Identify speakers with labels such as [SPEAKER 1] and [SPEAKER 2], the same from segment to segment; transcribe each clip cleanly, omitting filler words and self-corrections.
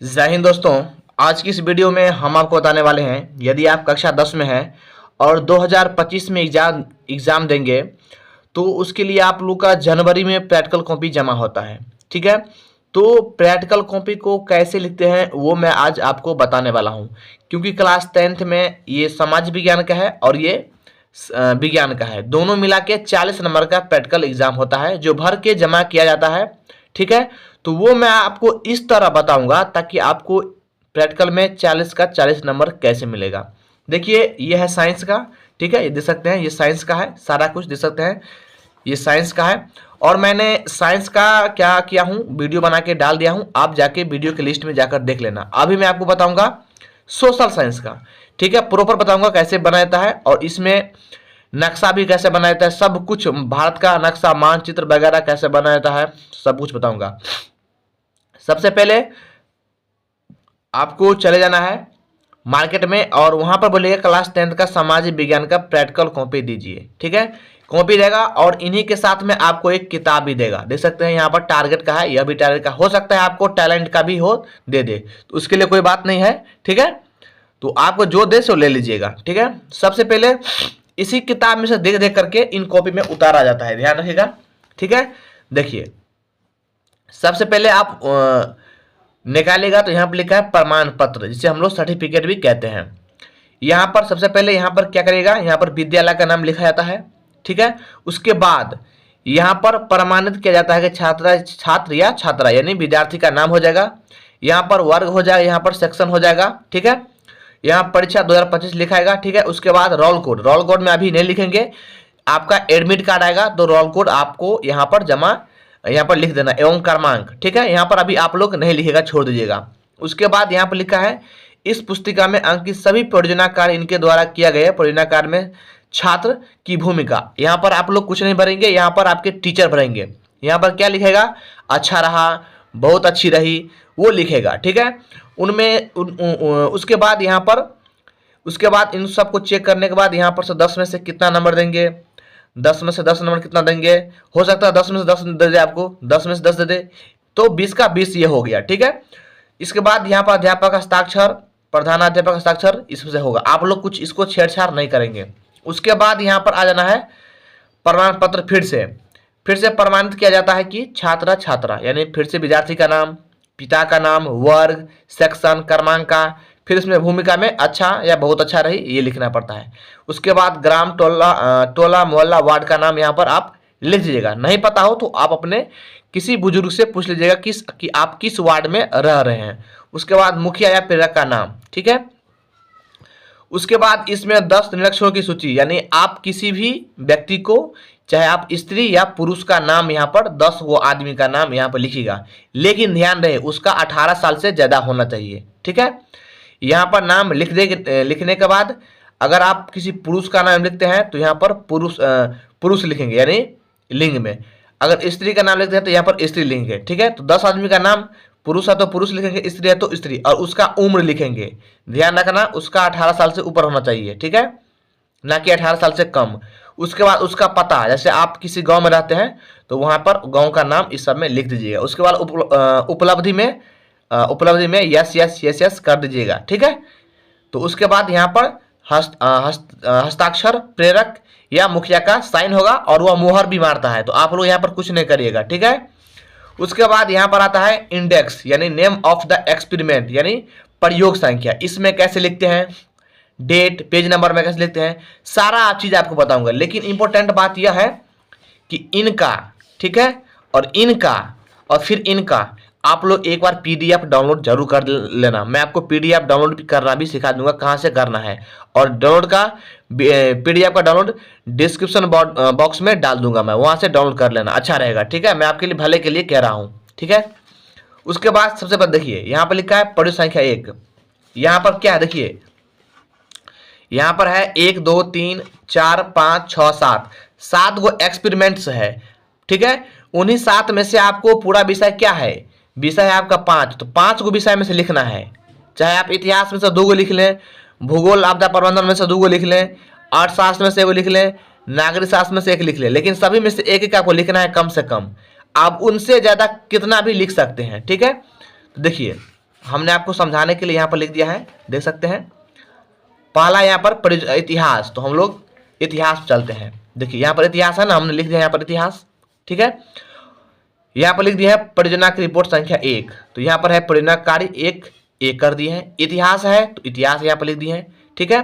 [SPEAKER 1] जय हिंद दोस्तों। आज की इस वीडियो में हम आपको बताने वाले हैं, यदि आप कक्षा 10 में हैं और 2025 में एग्ज़ाम देंगे तो उसके लिए आप लोग का जनवरी में प्रैक्टिकल कॉपी जमा होता है। ठीक है, तो प्रैक्टिकल कॉपी को कैसे लिखते हैं वो मैं आज आपको बताने वाला हूं, क्योंकि क्लास 10th में ये समाज विज्ञान का है और ये विज्ञान का है। दोनों मिला के 40 नंबर का प्रैक्टिकल एग्जाम होता है जो भर के जमा किया जाता है। ठीक है, तो वो मैं आपको इस तरह बताऊंगा ताकि आपको प्रैक्टिकल में 40 का 40 नंबर कैसे मिलेगा। देखिए, ये है साइंस का। ठीक है, ये देख सकते हैं, ये साइंस का है, सारा कुछ देख सकते हैं, ये साइंस का है। और मैंने साइंस का क्या किया हूँ, वीडियो बना के डाल दिया हूँ, आप जाके वीडियो के लिस्ट में जाकर देख लेना। अभी मैं आपको बताऊंगा सोशल साइंस का। ठीक है, प्रॉपर बताऊंगा कैसे बनाया जाता है और इसमें नक्शा भी कैसे बनाया जाता है, सब कुछ भारत का नक्शा मानचित्र वगैरह कैसे बनाया जाता है, सब कुछ बताऊंगा। सबसे पहले आपको चले जाना है मार्केट में और वहां पर बोलिएगा क्लास 10th का सामाजिक विज्ञान का प्रैक्टिकल कॉपी दीजिए। ठीक है, कॉपी देगा और इन्हीं के साथ में आपको एक किताब भी देगा। देख सकते हैं यहाँ पर टारगेट का है, यह भी टारगेट का हो सकता है, आपको टैलेंट का भी हो दे तो उसके लिए कोई बात नहीं है। ठीक है, तो आपको जो दे सो ले लीजिएगा। ठीक है, सबसे पहले इसी किताब में से देख देख करके इन कॉपी में उतारा जाता है, ध्यान रखिएगा। ठीक है, देखिए सबसे पहले आप निकालेगा तो यहाँ पर लिखा है प्रमाण पत्र, जिसे हम लोग सर्टिफिकेट भी कहते हैं। यहाँ पर सबसे पहले यहाँ पर क्या करेगा, यहाँ पर विद्यालय का नाम लिखा जाता है। ठीक है, उसके बाद यहाँ पर प्रमाणित किया जाता है कि छात्र या छात्रा यानी विद्यार्थी का नाम हो जाएगा, यहाँ पर वर्ग हो जाएगा, यहाँ पर सेक्शन हो जाएगा। ठीक है, यहाँ परीक्षा 2025 लिखाएगा। ठीक है, उसके बाद रोल कोड में अभी नहीं लिखेंगे, आपका एडमिट कार्ड आएगा तो रोल कोड आपको यहाँ पर यहाँ पर लिख देना एवं क्रमांक। ठीक है, यहाँ पर अभी आप लोग नहीं लिखेगा, छोड़ दीजिएगा। उसके बाद यहाँ पर लिखा है इस पुस्तिका में अंकित सभी परियोजना कार्य इनके द्वारा किया गया। परियोजना कार्य में छात्र की भूमिका, यहाँ पर आप लोग कुछ नहीं भरेंगे, यहाँ पर आपके टीचर भरेंगे। यहाँ पर क्या लिखेगा, अच्छा रहा, बहुत अच्छी रही, वो लिखेगा। ठीक है, उनमें उसके बाद यहाँ पर उसके बाद इन सबको चेक करने के बाद यहाँ पर से 10 में से कितना नंबर देंगे, 10 में से 10 नंबर कितना देंगे, हो सकता है 10 में से 10 दे दे, आपको 10 में से 10 दे दे तो 20 का 20 ये हो गया। ठीक है, इसके बाद यहाँ पर अध्यापक का हस्ताक्षर, प्रधानाध्यापक का हस्ताक्षर इससे होगा, आप लोग कुछ इसको छेड़छाड़ नहीं करेंगे। उसके बाद यहाँ पर आ जाना है प्रमाण पत्र। फिर से प्रमाणित किया जाता है कि छात्रा छात्रा यानी फिर से विद्यार्थी का नाम, पिता का नाम, वर्ग, सेक्शन, क्रमांक का, फिर इसमें भूमिका में अच्छा या बहुत अच्छा रही ये लिखना पड़ता है। उसके बाद ग्राम, टोला मोहल्ला, वार्ड का नाम यहाँ पर आप लिख दीजिएगा। नहीं पता हो तो आप अपने किसी बुजुर्ग से पूछ लीजिएगा कि आप किस वार्ड में रह रहे हैं। उसके बाद मुखिया या प्रेरक का नाम। ठीक है, उसके बाद इसमें 10 निरीक्षणों की सूची, यानी आप किसी भी व्यक्ति को, चाहे आप स्त्री या पुरुष का नाम यहाँ पर 10 वो आदमी का नाम यहाँ पर लिखिएगा, लेकिन ध्यान रहे उसका 18 साल से ज़्यादा होना चाहिए। ठीक है, यहाँ पर नाम लिखने के बाद अगर आप किसी पुरुष का नाम लिखते हैं तो यहाँ पर पुरुष लिखेंगे यानी लिंग में, अगर स्त्री का नाम लिखते हैं तो यहाँ पर स्त्री लिखेंगे। ठीक है, तो 10 आदमी का नाम, पुरुष है तो पुरुष लिखेंगे, स्त्री है तो स्त्री, और उसका उम्र लिखेंगे। ध्यान रखना उसका 18 साल से ऊपर होना चाहिए। ठीक है, ना कि 18 साल से कम। उसके बाद उसका पता, जैसे आप किसी गांव में रहते हैं तो वहां पर गांव का नाम इस सब में लिख दीजिएगा। उसके बाद उपलब्धि में यस यस यस यस कर दीजिएगा। ठीक है, तो उसके बाद यहाँ पर हस्ताक्षर प्रेरक या मुखिया का साइन होगा और वह मुहर भी मारता है, तो आप लोग यहाँ पर कुछ नहीं करिएगा। ठीक है, उसके बाद यहाँ पर आता है इंडेक्स यानी नेम ऑफ द एक्सपेरिमेंट यानी प्रयोग संख्या। इसमें कैसे लिखते हैं, डेट, पेज नंबर में कैसे लिखते हैं, सारा चीज आपको बताऊंगा। लेकिन इंपॉर्टेंट बात यह है कि इनका, ठीक है, और इनका और फिर इनका आप लोग एक बार पीडीएफ डाउनलोड जरूर कर लेना। मैं आपको पीडीएफ डाउनलोड करना भी सिखा दूंगा, कहाँ से करना है, और डाउनलोड का पीडीएफ का डाउनलोड डिस्क्रिप्शन बॉक्स में डाल दूंगा, मैं वहां से डाउनलोड कर लेना, अच्छा रहेगा। ठीक है, मैं आपके लिए भले के लिए कह रहा हूँ। ठीक है, उसके बाद सबसे पहले देखिए यहाँ पर लिखा है प्रयोग संख्या 1। यहाँ पर क्या है देखिए, यहाँ पर है 1 2 3 4 5 6 7 गो एक्सपेरिमेंट्स है। ठीक है, उन्हीं 7 में से आपको पूरा विषय क्या है, विषय है आपका 5, तो 5 गो विषय में से लिखना है। चाहे आप इतिहास में से 2 गो लिख लें, भूगोल आपदा प्रबंधन में से 2 गो लिख लें, अर्थशास्त्र में से 1 गो लिख लें, नागरिक शास्त्र में से 1 लिख लें, लेकिन सभी में से एक एक आपको लिखना है कम से कम। आप उनसे ज़्यादा कितना भी लिख सकते हैं। ठीक है, तो देखिए हमने आपको समझाने के लिए यहाँ पर लिख दिया है, देख सकते हैं। पहला यहाँ पर इतिहास, तो हम लोग इतिहास चलते हैं। देखिए यहाँ पर इतिहास है ना, हमने लिख दिया यहाँ पर इतिहास, ठीक है। यहाँ पर लिख दिया है परियोजना की रिपोर्ट संख्या 1, तो यहाँ पर है परियोजना कार्य 1 कर दिए हैं। इतिहास है तो इतिहास यहाँ पर लिख दिए हैं, ठीक है।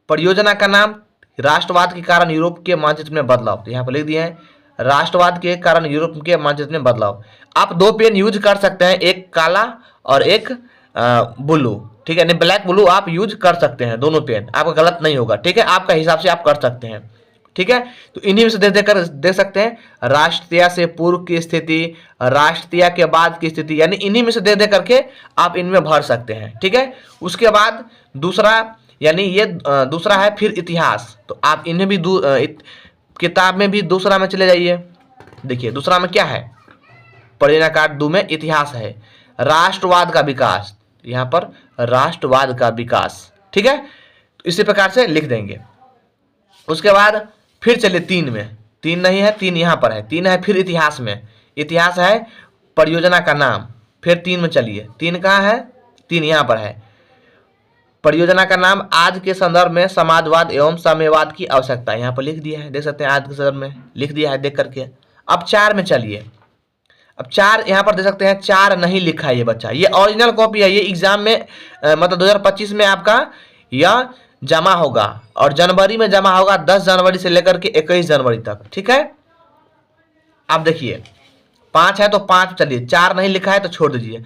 [SPEAKER 1] परियोजना का नाम राष्ट्रवाद के कारण यूरोप के मानचित्र में बदलाव, तो यहाँ पर लिख दिए हैं राष्ट्रवाद के कारण यूरोप के मानचित्र में बदलाव। आप दो पेन यूज कर सकते हैं, एक काला और एक ब्लू, ठीक है, नहीं ब्लैक ब्लू आप यूज कर सकते हैं, दोनों पेन आपका गलत नहीं होगा, ठीक है, आपका हिसाब से आप कर सकते हैं, ठीक है। तो इन्हीं में से देख सकते हैं राष्ट्रीय से पूर्व की स्थिति, राष्ट्रीय के बाद की स्थिति, यानी इन्हीं में से दे करके आप इनमें भर सकते हैं, ठीक है। उसके बाद दूसरा, यानी ये दूसरा है फिर इतिहास, तो आप इन्हें भी किताब में भी दूसरा में चले जाइए। देखिए दूसरा में क्या है, परियोजना कार्य 2 में इतिहास है, राष्ट्रवाद का विकास, यहाँ पर राष्ट्रवाद का विकास, ठीक है। तो इसी प्रकार से लिख देंगे। उसके बाद फिर चलिए 3 में, 3 नहीं है, 3 यहाँ पर है, 3 है फिर इतिहास में, इतिहास है परियोजना का नाम, फिर 3 में चलिए, 3 कहाँ है, 3 यहाँ पर है, परियोजना का नाम आज के संदर्भ में समाजवाद एवं साम्यवाद की आवश्यकता, यहाँ पर लिख दिया है, देख सकते हैं आज के संदर्भ में लिख दिया है देख करके। अब 4 में चलिए, अब 4 यहाँ पर देख सकते हैं 4 नहीं लिखा है ये बच्चा, ये ओरिजिनल कॉपी है, ये एग्जाम में मतलब 2025 में आपका यह जमा होगा और जनवरी में जमा होगा, 10 जनवरी से लेकर के 21 जनवरी तक, ठीक है। अब देखिए 5 है तो 5 चलिए, 4 नहीं लिखा है तो छोड़ दीजिए,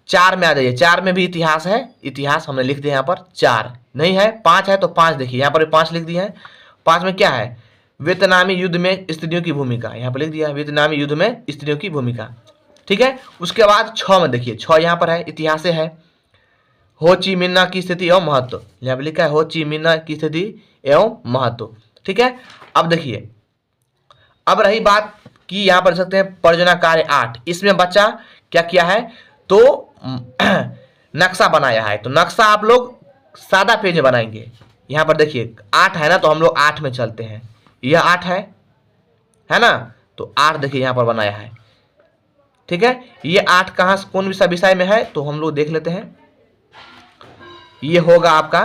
[SPEAKER 1] 4 में आ जाइए, 4 में भी इतिहास है, इतिहास हमने लिख दिया यहाँ पर, 4 नहीं है, 5 है तो 5 देखिए यहाँ पर 5 लिख दिए हैं। 5 में क्या है, वियतनामी युद्ध में स्त्रियों की भूमिका, यहाँ पर लिख दिया है वियतनामी युद्ध में स्त्रियों की भूमिका, ठीक है। उसके बाद 6 में देखिए, 6 यहाँ पर है, इतिहास से है, हो ची मिन्ह की स्थिति एवं महत्व, यहाँ पर लिखा है हो ची मिन्ह की स्थिति एवं महत्व, ठीक है। अब देखिए, अब रही बात कि यहाँ पर सकते हैं परियोजना कार्य 8, इसमें बच्चा क्या किया है, तो नक्शा बनाया है, तो नक्शा आप लोग सादा पेज में बनाएंगे। यहाँ पर देखिए 8 है ना, तो हम लोग 8 में चलते हैं, यह 8 है ना, तो 8 देखिए यहाँ पर बनाया है, ठीक है। ये 8 कहाँ कौन सा विषय में है, तो हम लोग देख लेते हैं, ये होगा आपका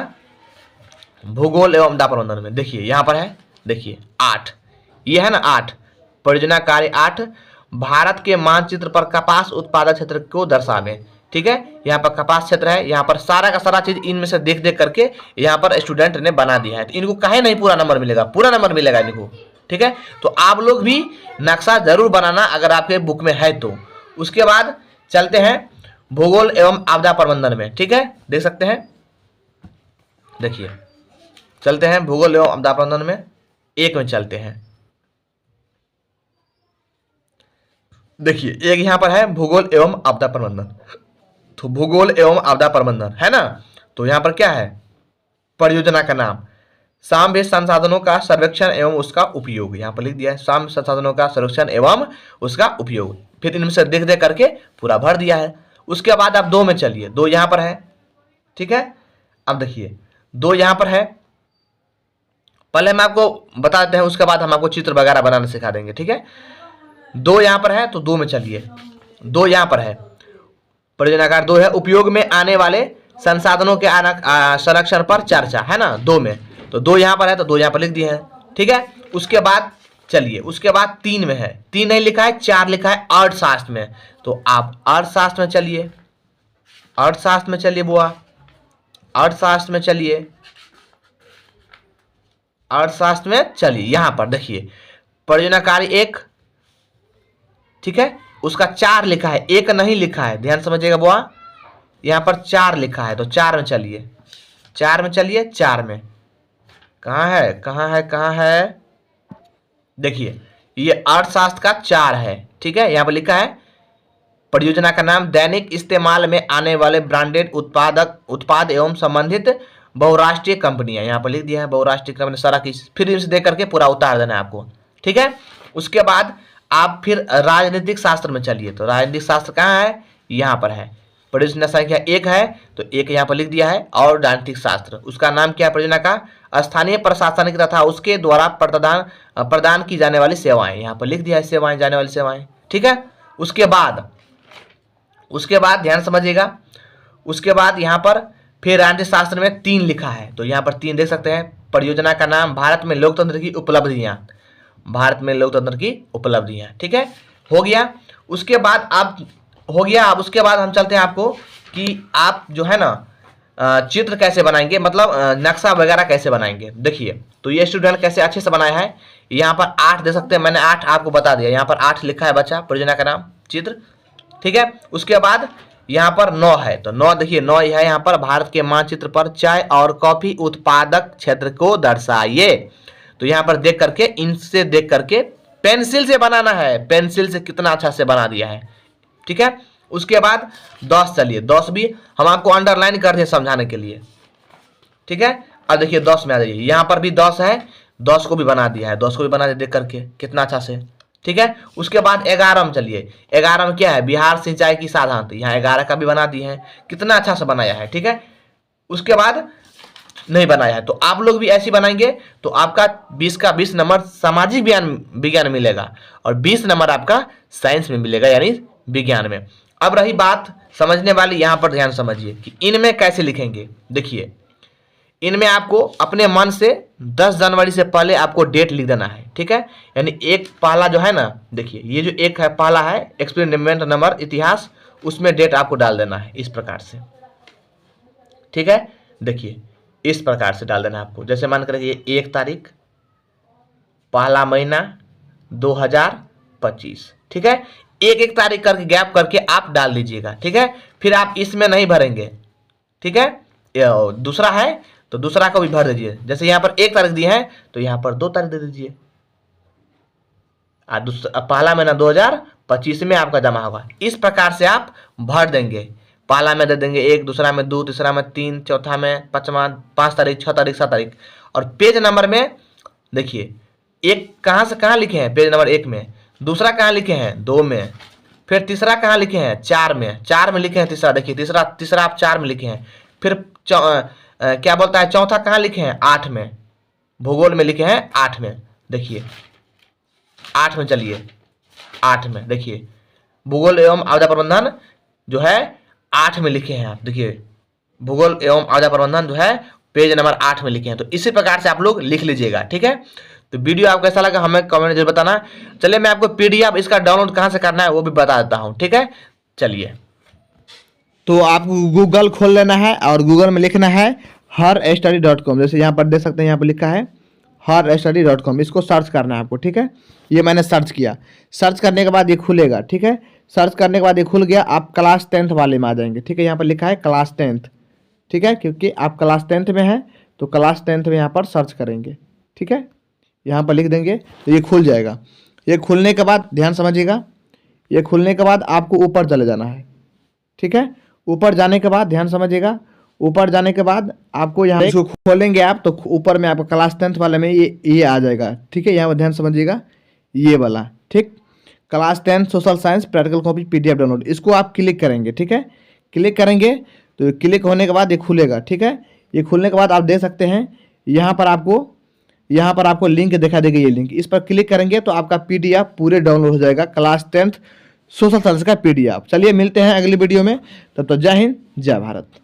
[SPEAKER 1] भूगोल एवं आपदा प्रबंधन में। देखिए यहाँ पर है, देखिए 8, ये है ना 8, परियोजना कार्य 8 भारत के मानचित्र पर कपास उत्पादक क्षेत्र को दर्शावे, ठीक है। यहाँ पर कपास क्षेत्र है, यहाँ पर सारा का सारा चीज इनमें से देख देख करके यहाँ पर स्टूडेंट ने बना दिया है, तो इनको काहे नहीं पूरा नंबर मिलेगा, पूरा नंबर मिलेगा इनको, ठीक है। तो आप लोग भी नक्शा जरूर बनाना अगर आपके बुक में है तो। उसके बाद चलते हैं भूगोल एवं आपदा प्रबंधन में, ठीक है, देख सकते हैं, देखिए चलते हैं भूगोल एवं आपदा प्रबंधन में 1 में चलते हैं। देखिए एक यहाँ पर है भूगोल एवं आपदा प्रबंधन, तो भूगोल एवं आपदा प्रबंधन है ना, तो यहाँ पर क्या है, परियोजना का नाम साम्य संसाधनों का सर्वेक्षण एवं उसका उपयोग, यहाँ पर लिख दिया है साम्य संसाधनों का सर्वेक्षण एवं उसका उपयोग, फिर इनमें से देख देख करके पूरा भर दिया है। उसके बाद आप 2 में चलिए, 2 यहाँ पर है, ठीक है। अब देखिए 2 यहाँ पर है, पहले हम आपको बता देते हैं, उसके बाद हम आपको चित्र वगैरह बनाना सिखा देंगे, ठीक है। 2 यहाँ पर है, तो 2 में चलिए, 2 यहाँ पर है, परियोजना कार्य 2 है, उपयोग में आने वाले संसाधनों के संरक्षण पर चर्चा, है ना 2 में, तो 2 यहाँ पर है, तो 2 यहाँ पर लिख दिए हैं, ठीक है। उसके बाद चलिए, उसके बाद 3 में है, 3 नहीं लिखा है, 4 लिखा है अर्थशास्त्र में, तो आप अर्थशास्त्र में चलिए, अर्थशास्त्र में चलिए बुआ, अर्थशास्त्र में चलिए, अर्थशास्त्र में चलिए, यहाँ पर देखिए परियोजना कार्य 1, ठीक है, उसका 4 लिखा है, 1 नहीं लिखा है, ध्यान समझिएगा बुआ, यहाँ पर 4 लिखा है, तो 4 में चलिए, 4 में चलिए, 4 में कहाँ है, कहाँ है, कहाँ है, देखिए ये अर्थशास्त्र का 4 है, ठीक है। यहाँ पर लिखा है परियोजना का नाम दैनिक इस्तेमाल में आने वाले ब्रांडेड उत्पाद एवं संबंधित बहुराष्ट्रीय कंपनियां, यहाँ पर लिख दिया है बहुराष्ट्रीय कंपनी, सारा की फिर इनसे देख करके पूरा उतार देना है आपको, ठीक है। उसके बाद आप फिर राजनीतिक शास्त्र में चलिए, तो राजनीतिक शास्त्र कहाँ है, यहाँ पर है, परियोजना संख्या 1 है, तो 1 यहाँ पर लिख दिया है, और राजनीतिक शास्त्र उसका नाम क्या है, परियोजना का स्थानीय प्रशासनिक तथा उसके द्वारा प्रदान की जाने वाली सेवाएं, यहाँ पर लिख दिया है सेवाएं, जाने वाली सेवाएं, ठीक है। उसके बाद ध्यान समझिएगा, उसके बाद यहाँ पर फिर राजनीति शास्त्र में 3 लिखा है, तो यहाँ पर 3 देख सकते हैं। परियोजना का नाम भारत में लोकतंत्र की उपलब्धियाँ, भारत में लोकतंत्र की उपलब्धियाँ, ठीक है, हो गया। उसके बाद आप हो गया। अब उसके बाद हम चलते हैं आपको कि आप जो है ना चित्र कैसे बनाएंगे, मतलब नक्शा वगैरह कैसे बनाएंगे। देखिए, तो ये स्टूडेंट कैसे अच्छे से बनाया है। यहाँ पर 8 दे सकते हैं, मैंने 8 आपको बता दिया। यहाँ पर 8 लिखा है बच्चा, परियोजना का नाम, चित्र, ठीक है। उसके बाद यहाँ पर 9 है, तो 9 देखिए 9 है यहाँ पर, भारत के मानचित्र पर चाय और कॉफी उत्पादक क्षेत्र को दर्शाइए। तो यहाँ पर देख करके, इनसे देख करके पेंसिल से बनाना है, पेंसिल से कितना अच्छा से बना दिया है, ठीक है। उसके बाद 10, चलिए 10 भी हम आपको अंडरलाइन कर दिए समझाने के लिए, ठीक है। अब देखिए 10 में आ जाइए, यहाँ पर भी 10 है, 10 को भी बना दिया है, 10 को भी बना दिया देख करके कितना अच्छा से, ठीक है। उसके बाद 11 में चलिए, 11 में क्या है, बिहार सिंचाई की साधन, तो यहाँ 11 का भी बना दिए हैं, कितना अच्छा से बनाया है, ठीक है। उसके बाद नहीं बनाया है, तो आप लोग भी ऐसी बनाएंगे तो आपका 20 का 20 नंबर सामाजिक विज्ञान मिलेगा और 20 नंबर आपका साइंस में मिलेगा, यानी विज्ञान में। अब रही बात समझने वाली, यहाँ पर ध्यान समझिए कि इनमें कैसे लिखेंगे। देखिए, इनमें आपको अपने मन से 10 जनवरी से पहले आपको डेट लिख देना है, ठीक है। यानी एक पहला जो है ना, देखिए ये जो एक है पहला है एक्सपेरिमेंट नंबर इतिहास, उसमें डेट आपको डाल देना है इस प्रकार से, ठीक है। देखिए इस प्रकार से डाल देना है आपको, जैसे मान कर ये 1 तारीख पहला महीना 2025, ठीक है। एक तारीख करके गैप करके आप डाल दीजिएगा, ठीक है। फिर आप इसमें नहीं भरेंगे, ठीक है। दूसरा है तो दूसरा को भी भर दीजिए, जैसे यहाँ पर 1 तारीख दी है तो यहाँ पर 2 तारीख दे दीजिए। पहला महीना 2025 में आपका जमा होगा, इस प्रकार से आप भर देंगे। पहला में दे देंगे 1, दूसरा में 2, तीसरा में 3, चौथा में 5 तारीख, 6 तारीख, 7 तारीख। और पेज नंबर में देखिए, एक कहाँ से कहाँ लिखे हैं, पेज नंबर 1 में, दूसरा कहाँ लिखे हैं 2 में, फिर तीसरा कहाँ लिखे हैं 4 में, 4 में लिखे हैं तीसरा, देखिए तीसरा आप 4 में लिखे हैं। फिर क्या बोलता है, चौथा कहाँ लिखे हैं 8 में, भूगोल में लिखे हैं 8 में, देखिए 8 में, चलिए 8 में देखिए भूगोल एवं आपदा प्रबंधन जो है 8 में लिखे हैं आप, देखिए भूगोल एवं आपदा प्रबंधन जो है पेज नंबर 8 में लिखे हैं। तो इसी प्रकार से आप लोग लिख लीजिएगा, ठीक है। तो वीडियो आपको कैसा लगा हमें कमेंट जरूर बताना। चलिए मैं आपको पीडीएफ इसका डाउनलोड कहाँ से करना है वो भी बता देता हूँ, ठीक है। चलिए, तो आप गूगल खोल लेना है और गूगल में लिखना है HERstudy.com, जैसे यहाँ पर देख सकते हैं, यहाँ पर लिखा है HERstudy.com, इसको सर्च करना है आपको, ठीक है। ये मैंने सर्च किया, सर्च करने के बाद ये खुलेगा, ठीक है। सर्च करने के बाद ये खुल गया, आप क्लास 10th वाले में आ जाएंगे, ठीक है। यहाँ पर लिखा है क्लास 10th, ठीक है, क्योंकि आप क्लास 10th में हैं तो क्लास 10th में यहाँ पर सर्च करेंगे, ठीक है। यहाँ पर लिख देंगे तो ये खुल जाएगा। ये खुलने के बाद ध्यान समझिएगा, ये खुलने के बाद आपको ऊपर चले जाना है, ठीक है। ऊपर जाने के बाद ध्यान समझिएगा, ऊपर जाने के बाद आपको यहाँ इसको खोलेंगे आप तो ऊपर में आपको क्लास 10th वाले में ये आ जाएगा, ठीक है। यहाँ पर ध्यान समझिएगा, ये वाला, ठीक, class 10 social science practical copy PDF download, इसको आप क्लिक करेंगे, ठीक है। क्लिक करेंगे तो क्लिक होने के बाद ये खुलेगा, ठीक है। ये खुलने के बाद आप देख सकते हैं यहाँ पर आपको लिंक दिखा देगा, ये लिंक, इस पर क्लिक करेंगे तो आपका पीडीएफ पूरे डाउनलोड हो जाएगा, क्लास 10th सोशल साइंस का पीडीएफ। चलिए मिलते हैं अगली वीडियो में, तब तो जय हिंद, जय भारत।